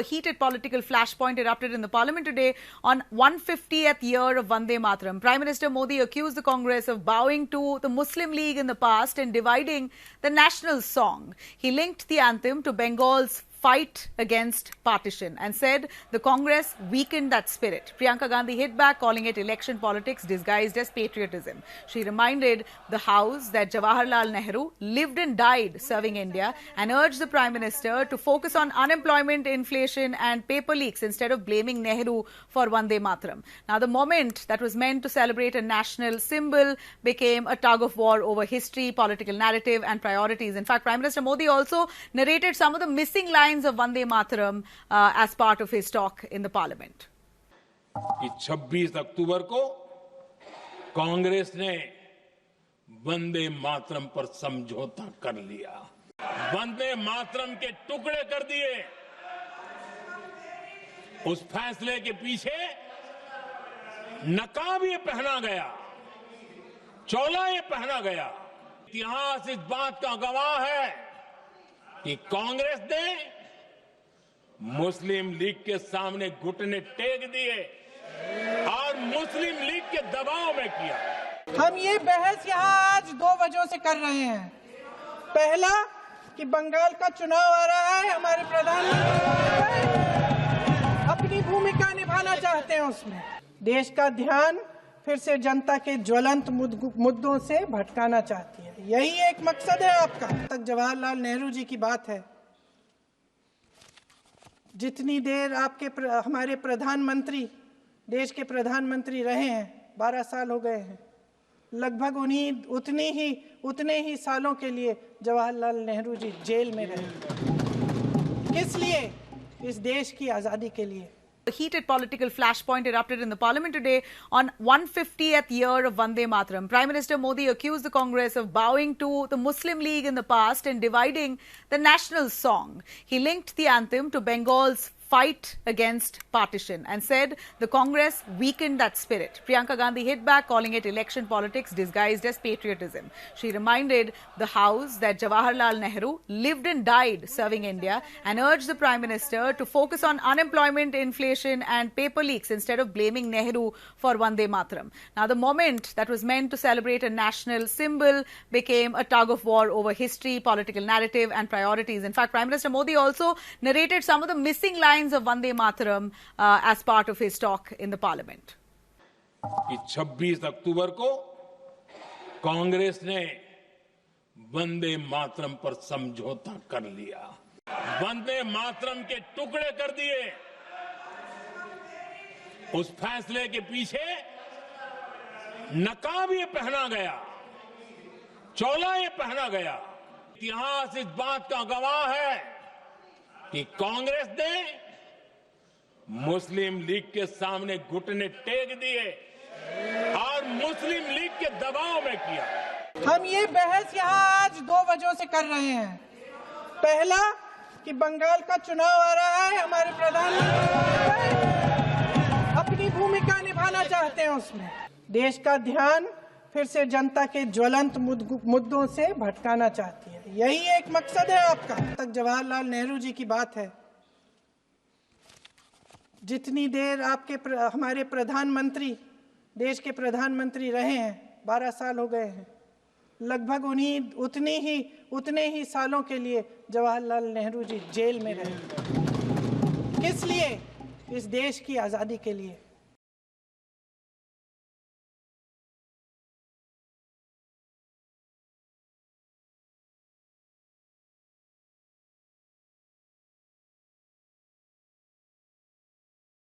A heated political flashpoint erupted in the parliament today on 150th year of Vande Mataram. Prime Minister Modi accused the Congress of bowing to the Muslim League in the past and dividing the national song. He linked the anthem to Bengal's fight against partition and said the Congress weakened that spirit. Priyanka Gandhi hit back, calling it election politics disguised as patriotism. She reminded the House that Jawaharlal Nehru lived and died serving India and urged the Prime Minister to focus on unemployment, inflation and paper leaks instead of blaming Nehru for Vande Mataram. Now, the moment that was meant to celebrate a national symbol became a tug of war over history, political narrative and priorities. In fact, Prime Minister Modi also narrated some of the missing lines of Vande Mataram as part of his talk in the parliament. 26 अक्टूबर को कांग्रेस ने वंदे मातरम पर समझौता कर लिया, वंदे मातरम के टुकड़े कर दिए। उस फैसले के पीछे नकाब ये पहना गया, चोला ये पहना गया। इतिहास इस बात का गवाह है कि कांग्रेस ने मुस्लिम लीग के सामने घुटने टेक दिए और मुस्लिम लीग के दबाव में किया। हम ये बहस यहाँ आज दो वजहों से कर रहे हैं। पहला कि बंगाल का चुनाव आ रहा है, हमारे प्रधानमंत्री अपनी भूमिका निभाना चाहते हैं, उसमें देश का ध्यान फिर से जनता के ज्वलंत मुद्दों से भटकाना चाहती है। यही एक मकसद है आपका। तक जवाहरलाल नेहरू जी की बात है। जितनी देर हमारे प्रधानमंत्री देश के प्रधानमंत्री रहे हैं, 12 साल हो गए हैं, लगभग उतने ही सालों के लिए जवाहरलाल नेहरू जी जेल में रहे। किस लिए? इस देश की आजादी के लिए। A heated political flashpoint erupted in the parliament today on 150th year of Vande Mataram. Prime Minister Modi accused the Congress of bowing to the Muslim League in the past and dividing the national song. He linked the anthem to Bengal's fight against partition and said the Congress weakened that spirit. Priyanka Gandhi hit back, calling it election politics disguised as patriotism. She reminded the House that Jawaharlal Nehru lived and died serving India and urged the Prime Minister to focus on unemployment, inflation and paper leaks instead of blaming Nehru for Vande Mataram. Now, the moment that was meant to celebrate a national symbol became a tug of war over history, political narrative and priorities. In fact, Prime Minister Modi also narrated some of the missing lines of Vande Mataram as part of his talk in the parliament. 26 अक्टूबर को कांग्रेस ने वंदे मातरम पर समझौता कर लिया, वंदे मातरम के टुकड़े कर दिए। उस फैसले के पीछे नकाब ये पहना गया, चोला ये पहना गया। इतिहास इस बात का गवाह है कि कांग्रेस ने मुस्लिम लीग के सामने घुटने टेक दिए और मुस्लिम लीग के दबाव में किया। हम ये बहस यहाँ आज दो वजहों से कर रहे हैं। पहला कि बंगाल का चुनाव आ रहा है, हमारे प्रधानमंत्री अपनी भूमिका निभाना चाहते हैं, उसमें देश का ध्यान फिर से जनता के ज्वलंत मुद्दों से भटकाना चाहती है। यही एक मकसद है आपका। तक जवाहरलाल नेहरू जी की बात है। जितनी देर हमारे प्रधानमंत्री देश के प्रधानमंत्री रहे हैं, 12 साल हो गए हैं, लगभग उतने ही सालों के लिए जवाहरलाल नेहरू जी जेल में रहे। किस लिए? इस देश की आजादी के लिए।